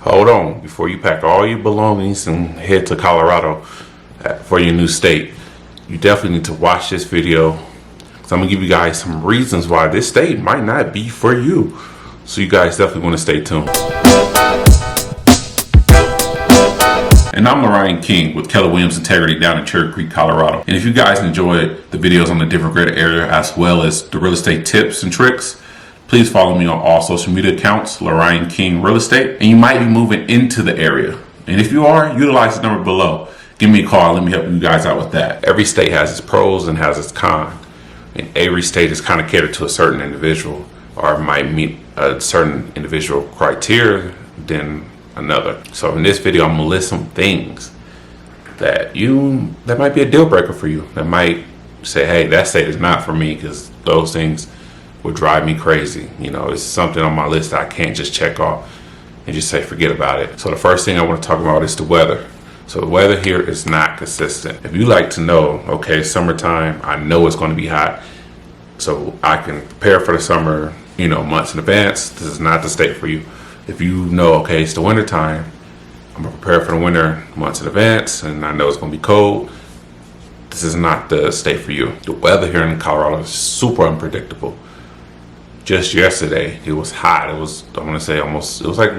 Hold on, before you pack all your belongings and head to Colorado for your new state, you definitely need to watch this video. So I'm gonna give you guys some reasons why this state might not be for you. So you guys definitely want to stay tuned. And I'm Lorraine King with Keller Williams Integrity down in Cherry Creek, Colorado. And if you guys enjoyed the videos on the Denver greater area as well as the real estate tips and tricks, please follow me on all social media accounts, Lorraine King Real Estate. And you might be moving into the area. And if you are, utilize the number below. Give me a call. Let me help you guys out with that. Every state has its pros and has its cons. And every state is kind of catered to a certain individual or might meet a certain individual criteria than another. So in this video, I'm gonna list some things that might be a deal breaker for you. That might say, hey, that state is not for me, because those things would drive me crazy. You know, it's something on my list that I can't just check off and just say forget about it. So the first thing I want to talk about is the weather. So the weather here is not consistent. If you like to know, okay, summertime, I know it's going to be hot, so I can prepare for the summer, months in advance. This is not the state for you. If you know, okay, it's the winter time, I'm gonna prepare for the winter months in advance, and I know it's gonna be cold. This is not the state for you. The weather here in Colorado is super unpredictable. Just yesterday, it was hot. It was, I want to say it was like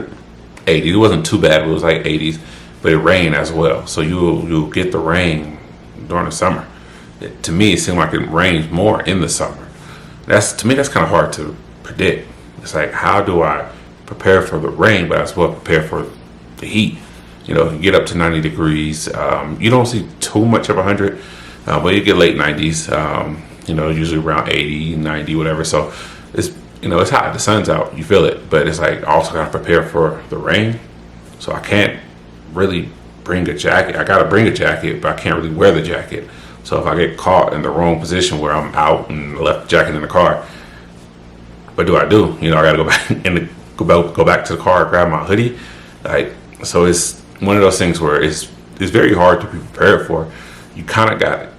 80. It wasn't too bad, but it was like 80s, but it rained as well. So you'll get the rain during the summer. To me, it seemed like it rains more in the summer. To me, that's kind of hard to predict. It's like, how do I prepare for the rain, but as well prepare for the heat? You get up to 90 degrees. You don't see too much of 100, but you get late 90s. Usually around 80, 90, whatever. So it's hot. The sun's out. You feel it, but it's like I also gotta prepare for the rain. So I can't really bring a jacket. I gotta bring a jacket, but I can't really wear the jacket. So if I get caught in the wrong position where I'm out and left the jacket in the car, what do? I gotta go back and go back to the car, grab my hoodie. So it's one of those things where it's very hard to be prepared for. You kind of got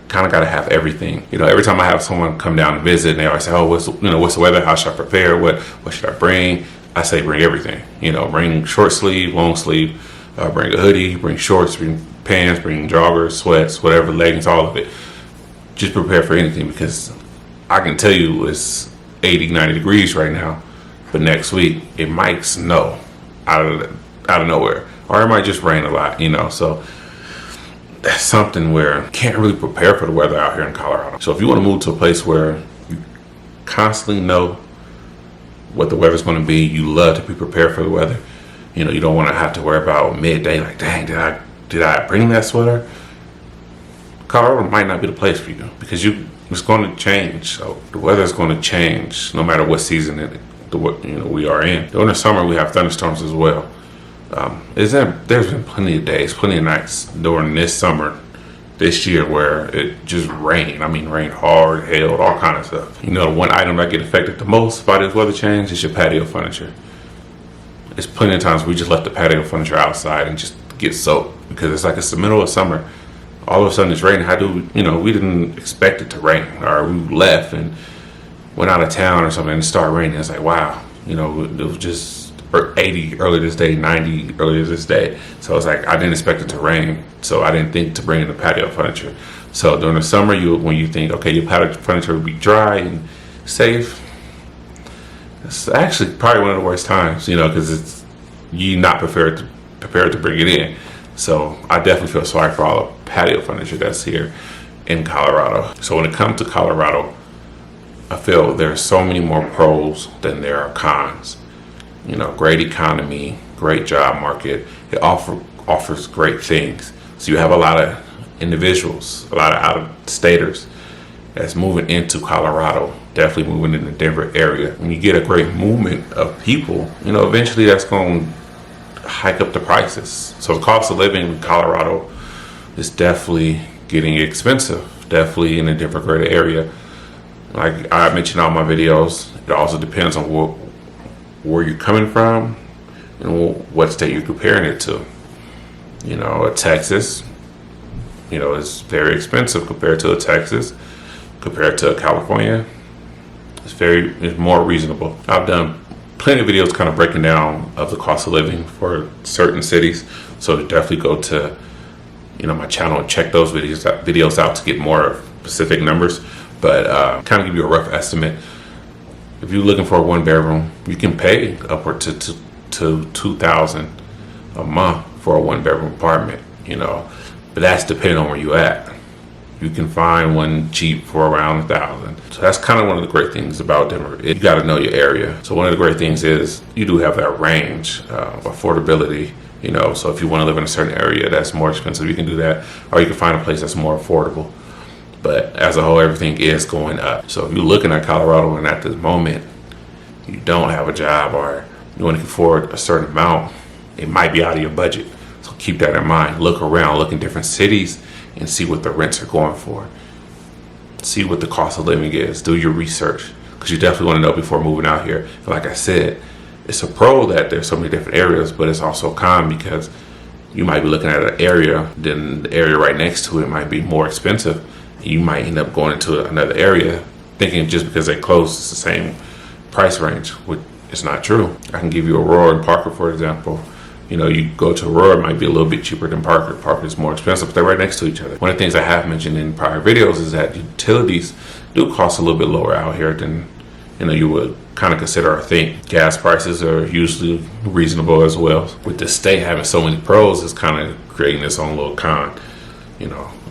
to have everything. Every time I have someone come down and visit, and they always say, "Oh, what's the weather? How should I prepare? What should I bring?" I say, bring everything. Bring short sleeve, long sleeve, bring a hoodie, bring shorts, bring pants, bring joggers, sweats, whatever, leggings, all of it. Just prepare for anything, because I can tell you it's 80, 90 degrees right now, but next week it might snow out of nowhere, or it might just rain a lot. So that's something where you can't really prepare for the weather out here in Colorado. So if you want to move to a place where you constantly know what the weather's going to be, you love to be prepared for the weather. You don't want to have to worry about midday, like, dang, did I bring that sweater? Colorado might not be the place for you, because it's going to change. So the weather is going to change no matter what season we are in. During the summer, we have thunderstorms as well. There's been plenty of days, plenty of nights during this summer, this year, where it just rained. I mean, rained hard, hailed, all kind of stuff. The one item that get affected the most by this weather change is your patio furniture. There's plenty of times we just left the patio furniture outside and just get soaked, because it's the middle of summer. All of a sudden it's raining. We didn't expect it to rain, or we left and went out of town or something and it started raining. It's like, wow, it was just 80 earlier this day, 90 earlier this day. So it's like, I didn't expect it to rain, so I didn't think to bring in the patio furniture. So during the summer, when you think, okay, your patio furniture will be dry and safe, it's actually probably one of the worst times, because you're not prepared to bring it in. So I definitely feel sorry for all the patio furniture that's here in Colorado. So when it comes to Colorado, I feel there's so many more pros than there are cons. Great economy, great job market. It offers great things. So you have a lot of individuals, a lot of out-of-staters that's moving into Colorado, definitely moving in the Denver area. When you get a great movement of people, eventually that's going to hike up the prices. So the cost of living in Colorado is definitely getting expensive, definitely in the Denver greater area. Like I mentioned in all my videos, it also depends on where you're coming from and what state you're comparing it to. Texas, is very expensive compared to Texas. Compared to California, it's more reasonable. I've done plenty of videos kind of breaking down of the cost of living for certain cities. So definitely go to my channel and check those videos out to get more specific numbers. But kind of give you a rough estimate. If you're looking for a 1-bedroom, you can pay upward to $2,000 a month for a 1-bedroom apartment. But that's depending on where you at. You can find one cheap for around $1,000. So that's kind of one of the great things about Denver. You got to know your area. So one of the great things is you do have that range of affordability. So if you want to live in a certain area that's more expensive, you can do that, or you can find a place that's more affordable. But as a whole, everything is going up. So if you're looking at Colorado and at this moment you don't have a job or you want to afford a certain amount, it might be out of your budget. So keep that in mind. Look around, look in different cities and see what the rents are going for. See what the cost of living is. Do your research, because you definitely want to know before moving out here. Like I said, it's a pro that there's so many different areas, but it's also a con because you might be looking at an area, then the area right next to it might be more expensive. You might end up going into another area thinking just because they're close, it's the same price range, which is not true. I can give you Aurora and Parker, for example. You go to Aurora, it might be a little bit cheaper than Parker. Parker is more expensive, but they're right next to each other. One of the things I have mentioned in prior videos is that utilities do cost a little bit lower out here than you would kind of consider or think. Gas prices are usually reasonable as well. With the state having so many pros, it's kind of creating its own little con.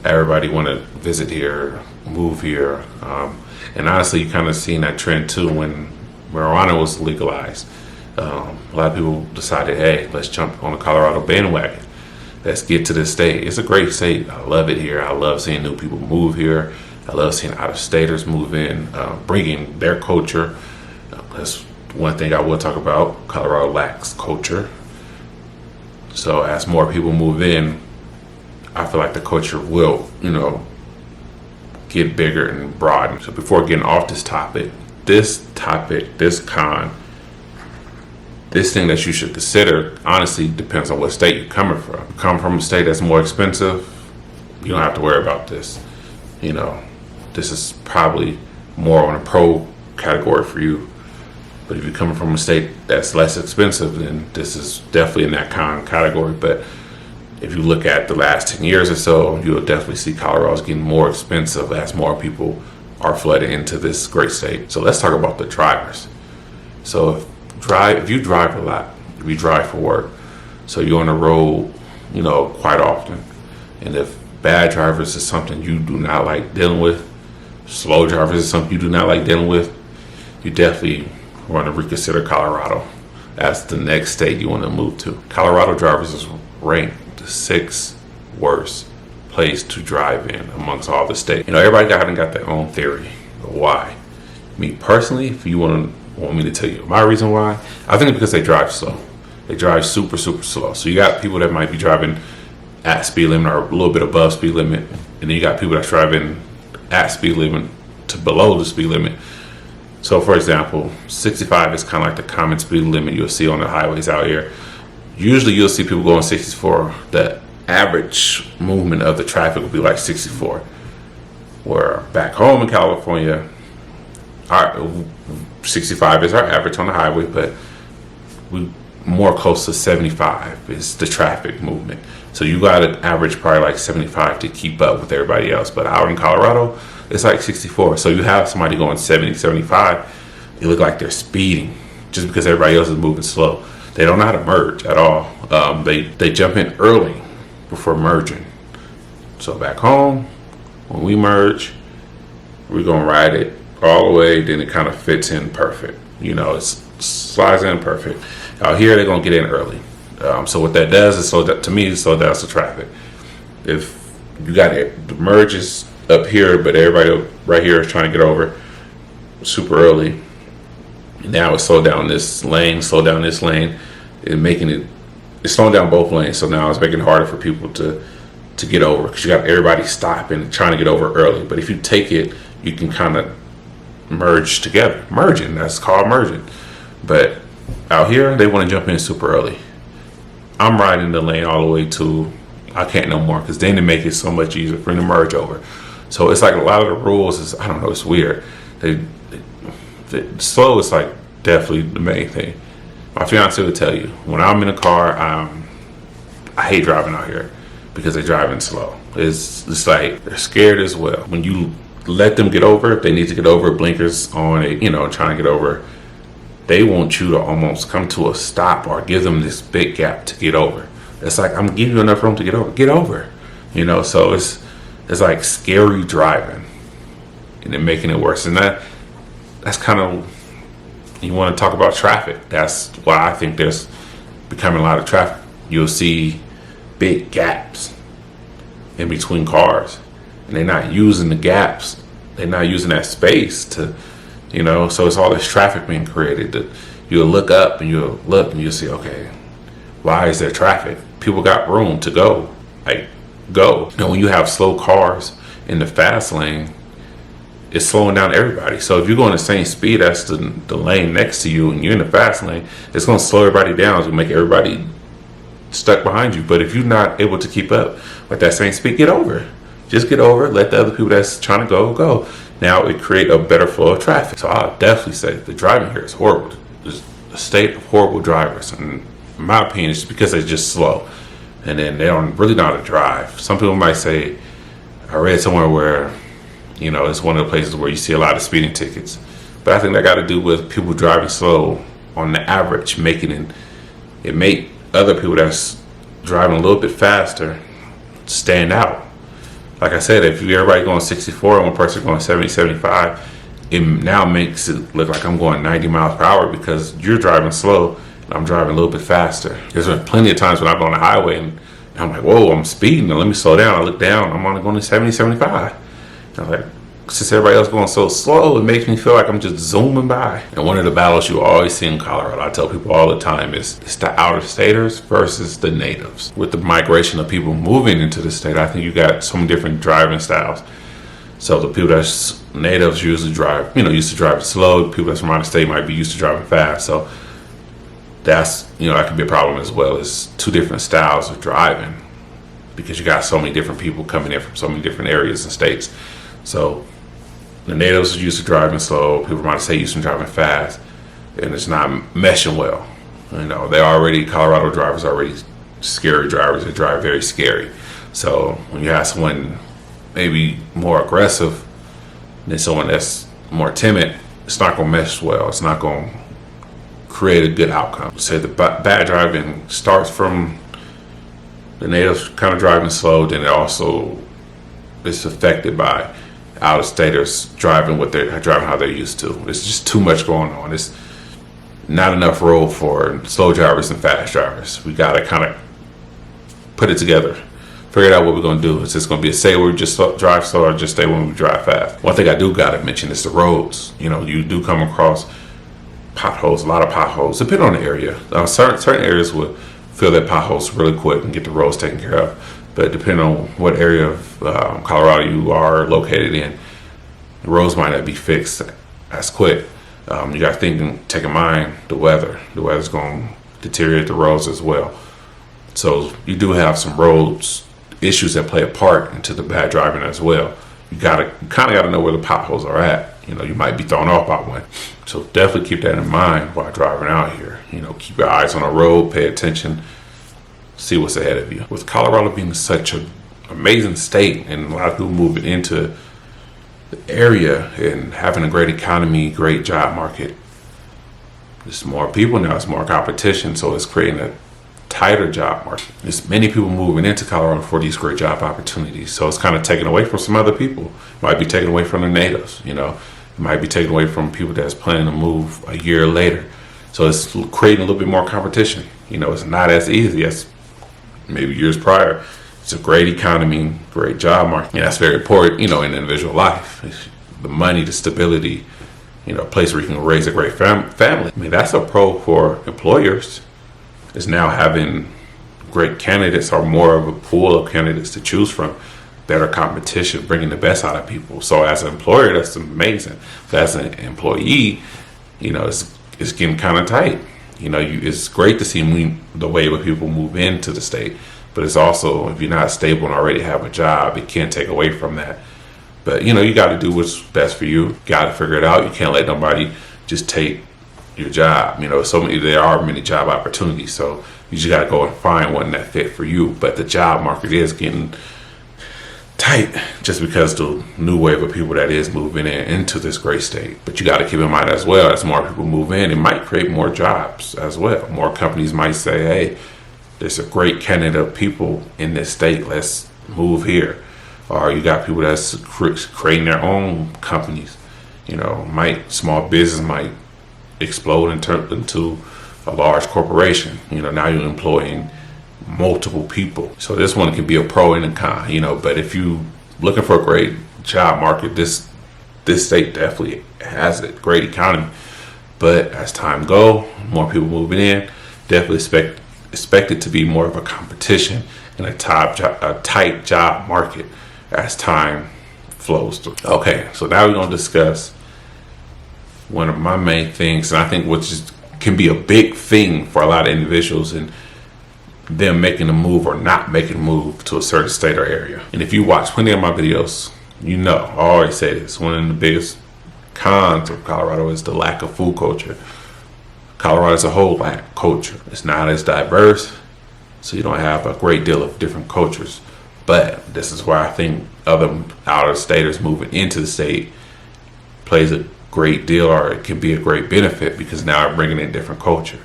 Everybody want to visit here, move here. And honestly, you kind of seen that trend too when marijuana was legalized. A lot of people decided, hey, let's jump on the Colorado bandwagon. Let's get to this state. It's a great state. I love it here. I love seeing new people move here. I love seeing out-of-staters move in, bringing their culture. That's one thing I will talk about. Colorado lacks culture. So as more people move in, I feel like the culture will, get bigger and broaden. So before getting off this topic, this con, this thing that you should consider, honestly, depends on what state you're coming from. If you come from a state that's more expensive, you don't have to worry about this. This is probably more on a pro category for you. But if you're coming from a state that's less expensive, then this is definitely in that con category. But if you look at the last 10 years or so, you'll definitely see Colorado's getting more expensive as more people are flooding into this great state. So let's talk about the drivers. So if you drive a lot, if you drive for work, so you're on the road, quite often. And if bad drivers is something you do not like dealing with, slow drivers is something you do not like dealing with, you definitely want to reconsider Colorado as the next state you want to move to. Colorado drivers is ranked the 6th worst place to drive in amongst all the states. Everybody got their own theory of why. Me personally, if you want me to tell you my reason why, I think it's because they drive slow. They drive super, super slow. So you got people that might be driving at speed limit or a little bit above speed limit, and then you got people that's driving at speed limit to below the speed limit. So for example, 65 is kind of like the common speed limit you'll see on the highways out here. Usually you'll see people going 64. The average movement of the traffic will be like 64. Where back home in California, our 65 is our average on the highway, but we more close to 75 is the traffic movement. So you got to average probably like 75 to keep up with everybody else. But out in Colorado, it's like 64. So you have somebody going 70, 75, they look like they're speeding just because everybody else is moving slow. They don't know how to merge at all. They jump in early before merging. So back home, when we merge, we're going to ride it all the way, then it kind of fits in perfect. It slides in perfect. Out here, they're going to get in early. So what that does is slow down the traffic. If you got it, the merge is up here, but everybody right here is trying to get over super early. Now it's slow down this lane, it's slowing down both lanes. So now it's making it harder for people to get over because you got everybody stopping, trying to get over early. But if you take it, you can kind of merge together. That's called merging. But out here, they want to jump in super early. I'm riding the lane all the way to I can't no more because then they make it so much easier for them to merge over. So it's like a lot of the rules is, I don't know, it's weird. Slow is like definitely the main thing. My fiance will tell you, when I'm in a car, I hate driving out here because they're driving slow. It's like they're scared as well. When you let them get over, if they need to get over, blinkers on, trying to get over, they want you to almost come to a stop or give them this big gap to get over. It's like, I'm giving you enough room to get over, so it's like scary driving and then making it worse. And that's kind of, you want to talk about traffic. That's why I think there's becoming a lot of traffic. You'll see big gaps in between cars, and they're not using the gaps. They're not using that space to, so it's all this traffic being created that you'll look up and you'll see, okay, why is there traffic? People got room to go, go. When you have slow cars in the fast lane, it's slowing down everybody. So if you're going the same speed as the lane next to you and you're in the fast lane, it's going to slow everybody down. It's going to make everybody stuck behind you. But if you're not able to keep up with that same speed, get over. Just get over. Let the other people that's trying to go. Now it create a better flow of traffic. So I'll definitely say the driving here is horrible. There's a state of horrible drivers. And in my opinion, it's because they're just slow. And then they don't really know how to drive. Some people might say, I read somewhere where, it's one of the places where you see a lot of speeding tickets. But I think that got to do with people driving slow on the average, making it make other people that's driving a little bit faster stand out. Like I said, if everybody going 64 and one person going 70, 75, it now makes it look like I'm going 90 miles per hour because you're driving slow and I'm driving a little bit faster. There's been plenty of times when I'm on the highway and I'm like, whoa, I'm speeding. Now let me slow down. I look down. I'm only going to 70, 75. And I'm like, since everybody else going so slow, it makes me feel like I'm just zooming by. And one of the battles you always see in Colorado, I tell people all the time, is it's the out-of-staters versus the natives. With the migration of people moving into the state, I think you got so many different driving styles. So the people that's natives usually drive, used to drive slow. The people that's from out of state might be used to driving fast. So that's, that could be a problem as well. It's two different styles of driving because you got so many different people coming in from so many different areas and states. So the natives are used to driving slow. People from out of state used to driving fast, and it's not meshing well. Colorado drivers are already scary drivers. They drive very scary. So when you have someone maybe more aggressive than someone that's more timid, it's not going to mesh well. It's not going to create a good outcome. Say the bad driving starts from the natives kind of driving slow, then it also is affected by out-of-staters driving how they're used to. It's just too much going on. It's not enough road for slow drivers and fast drivers. We got to kind of put it together, figure out what we're going to do. Is this going to be a say where we just drive slow or just stay when we drive fast? One thing I do got to mention is the roads. You do come across potholes, a lot of potholes, depending on the area. Certain areas will fill their potholes really quick and get the roads taken care of. But depending on what area of Colorado you are located in, the roads might not be fixed as quick. You got to take in mind the weather. The weather's going to deteriorate the roads as well. So you do have some roads issues that play a part into the bad driving as well. You kind of got to know where the potholes are at. You might be thrown off by one. So definitely keep that in mind while driving out here. Keep your eyes on the road, pay attention, see what's ahead of you. With Colorado being such an amazing state and a lot of people moving into the area and having a great economy, great job market, there's more people now, it's more competition, so it's creating a tighter job market. There's many people moving into Colorado for these great job opportunities, so it's kind of taken away from some other people. It might be taken away from the natives, it might be taken away from people that's planning to move a year later. So it's creating a little bit more competition. It's not as easy as maybe years prior. It's a great economy, great job market. And that's very important, in individual life. It's the money, the stability, a place where you can raise a great family. That's a pro for employers. Is now having great candidates or more of a pool of candidates to choose from, better competition, bringing the best out of people. So as an employer, that's amazing. But as an employee, it's getting kind of tight. It's great to see the wave of people move into the state, but it's also, if you're not stable and already have a job, it can't take away from that. But you got to do what's best for you. Got to figure it out. You can't let nobody just take your job. You know, there are many job opportunities, so you just got to go and find one that fit for you. But the job market is getting tight just because the new wave of people that is moving into this great state. But you got to keep in mind as well, as more people move in, it might create more jobs as well. More companies might say, hey, there's a great candidate of people in this state, let's move here. Or you got people that's creating their own companies. You know, small business might explode into a large corporation. You know, now you're employing multiple people. So this one can be a pro and a con, you know, but if you looking for a great job market, this state definitely has a great economy. But as time go, more people moving in, definitely expect it to be more of a competition and a tight job market as time flows through. Okay, so now we're going to discuss one of my main things, and I think can be a big thing for a lot of individuals, and them making a move or not making a move to a certain state or area. And if you watch plenty of my videos, you know, I always say this, one of the biggest cons of Colorado is the lack of food culture. Colorado as a whole lack culture. It's not as diverse, so you don't have a great deal of different cultures. But this is why I think other out-of-staters moving into the state plays a great deal, or it can be a great benefit, because now I'm bringing in different culture,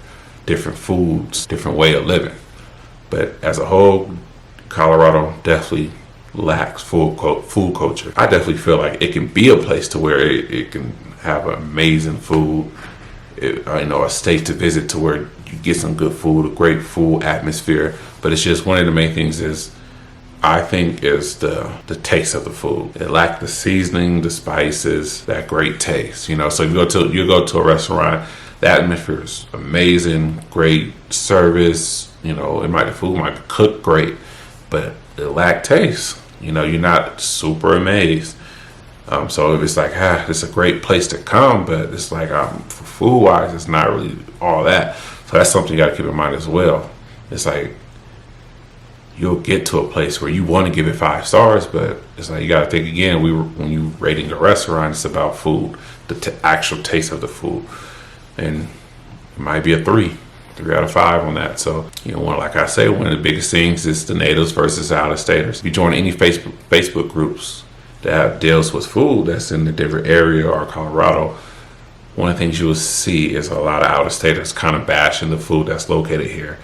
different foods, different way of living. But as a whole, Colorado definitely lacks food culture. I definitely feel like it can be a place to where it can have amazing food, a state to visit to where you get some good food, a great food atmosphere. But it's just one of the main things is, I think, is the taste of the food. It lacks the seasoning, the spices, that great taste. You know, so if you go to a restaurant, the atmosphere is amazing, great service. You know, the food might be cooked great, but it lacks taste. You know, you're not super amazed. So if it's like, it's a great place to come, but it's like, for food wise, it's not really all that. So that's something you got to keep in mind as well. It's like, you'll get to a place where you want to give it 5 stars, but it's like, you got to think again, when you rating a restaurant, it's about food, the actual taste of the food. And it might be a 3 out of 5 on that. So, you know, like I say, one of the biggest things is the natives versus out-of-staters. If you join any Facebook groups that deals with food that's in a different area or Colorado, one of the things you will see is a lot of out-of-staters kind of bashing the food that's located here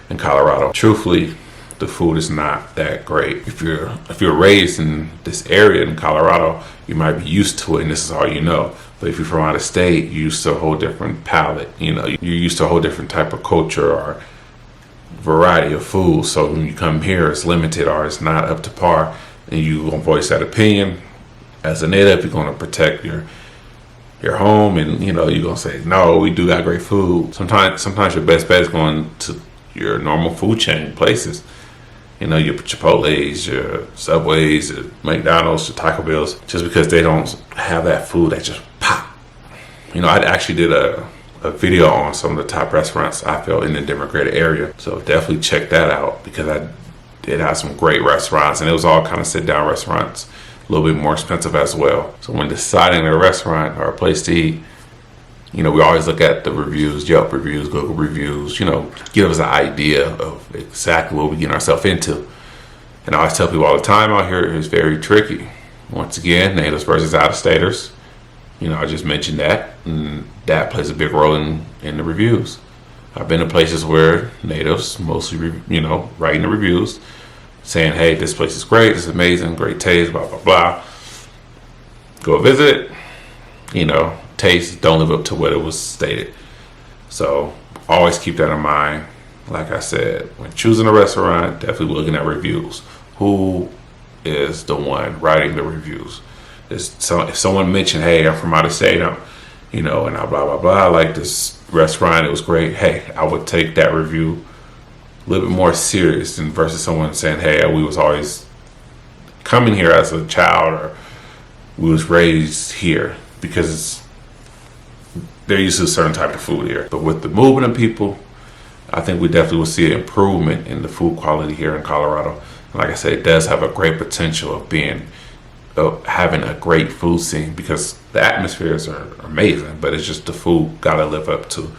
in Colorado. Truthfully, the food is not that great. If you're raised in this area in Colorado, you might be used to it and this is all you know. But if you're from out of state, you're used to a whole different palate. You know, you're used to a whole different type of culture or variety of food. So when you come here, it's limited or it's not up to par, and you're gonna voice that opinion. As a native, you're gonna protect your home, and you know, you're gonna say, no, we do got great food. Sometimes your best bet is going to your normal food chain places. You know, your Chipotle's, your Subways, your McDonald's, your Taco Bell's, just because they don't have that food that just pop. You know, I actually did a video on some of the top restaurants I feel in the Denver greater area. So definitely check that out, because I did have some great restaurants, and it was all kind of sit down restaurants, a little bit more expensive as well. So when deciding a restaurant or a place to eat, you know, we always look at the reviews, Yelp reviews, Google reviews, you know, give us an idea of exactly what we get ourselves into. And I always tell people all the time out here, it's very tricky. Once again, natives versus out-of-staters. You know, I just mentioned that, and that plays a big role in the reviews. I've been to places where natives mostly, you know, writing the reviews, saying, hey, this place is great, it's amazing, great taste, blah, blah, blah. Go visit, you know, taste don't live up to what it was stated. So always keep that in mind. Like I said, when choosing a restaurant, definitely looking at reviews. Who is the one writing the reviews? If someone mentioned, hey, I'm from out of state, you know, and I blah, blah, blah, I like this restaurant, it was great. Hey, I would take that review a little bit more serious than versus someone saying, hey, we was always coming here as a child, or we was raised here, because they're used to a certain type of food here. But with the movement of people, I think we definitely will see an improvement in the food quality here in Colorado. Like I said, it does have a great potential of being of having a great food scene, because the atmospheres are amazing, but it's just the food got to live up to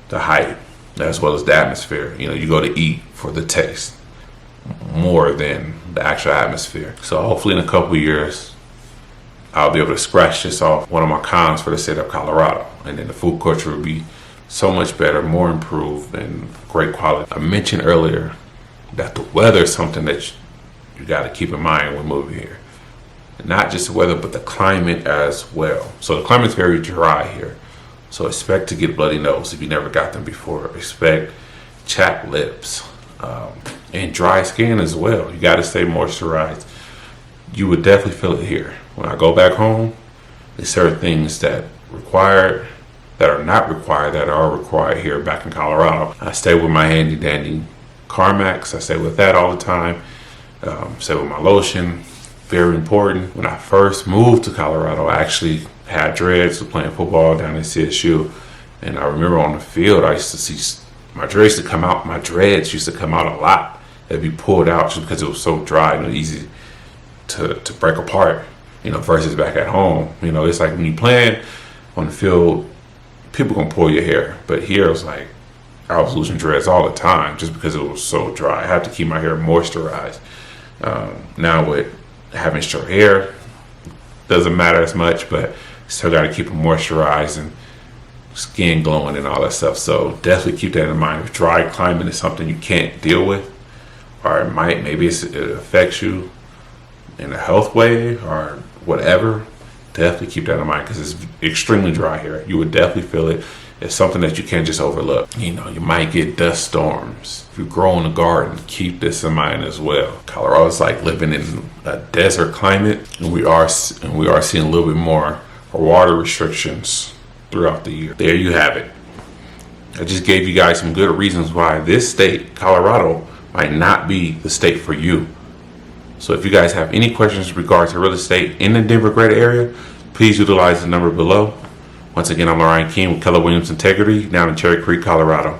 the hype as well as the atmosphere. You know, you go to eat for the taste more than the actual atmosphere. So hopefully in a couple of years, I'll be able to scratch this off one of my cons for the state of Colorado, and then the food culture will be so much better, more improved, and great quality. I mentioned earlier that the weather is something that you got to keep in mind when moving here. Not just the weather, but the climate as well. So the climate's very dry here. So expect to get bloody nose if you never got them before. Expect chapped lips and dry skin as well. You got to stay moisturized. You would definitely feel it here. When I go back home, there's certain things that are not required, that are required here back in Colorado. I stay with my handy dandy Carmex. I stay with that all the time. Stay with my lotion. Very important. When I first moved to Colorado, I actually had dreads, was playing football down in CSU, and I remember on the field, I used to see my dreads used to come out a lot. They'd be pulled out just because it was so dry and easy to break apart, you know, versus back at home. You know, it's like when you playing on the field, people gonna pull your hair, but here it was like I was losing dreads all the time just because it was so dry. I had to keep my hair moisturized. Now with having short hair, doesn't matter as much, but still got to keep it moisturized and skin glowing and all that stuff. So definitely keep that in mind. If dry climate is something you can't deal with, or maybe it affects you in a health way or whatever, definitely keep that in mind, because it's extremely dry here. You would definitely feel it. It's something that you can't just overlook. You know, you might get dust storms. If you grow in a garden, keep this in mind as well. Colorado's like living in a desert climate, and we are seeing a little bit more water restrictions throughout the year. There you have it. I just gave you guys some good reasons why this state, Colorado, might not be the state for you. So if you guys have any questions in regards to real estate in the Denver greater area, please utilize the number below. Once again, I'm Lorraine King with Keller Williams Integrity down in Cherry Creek, Colorado.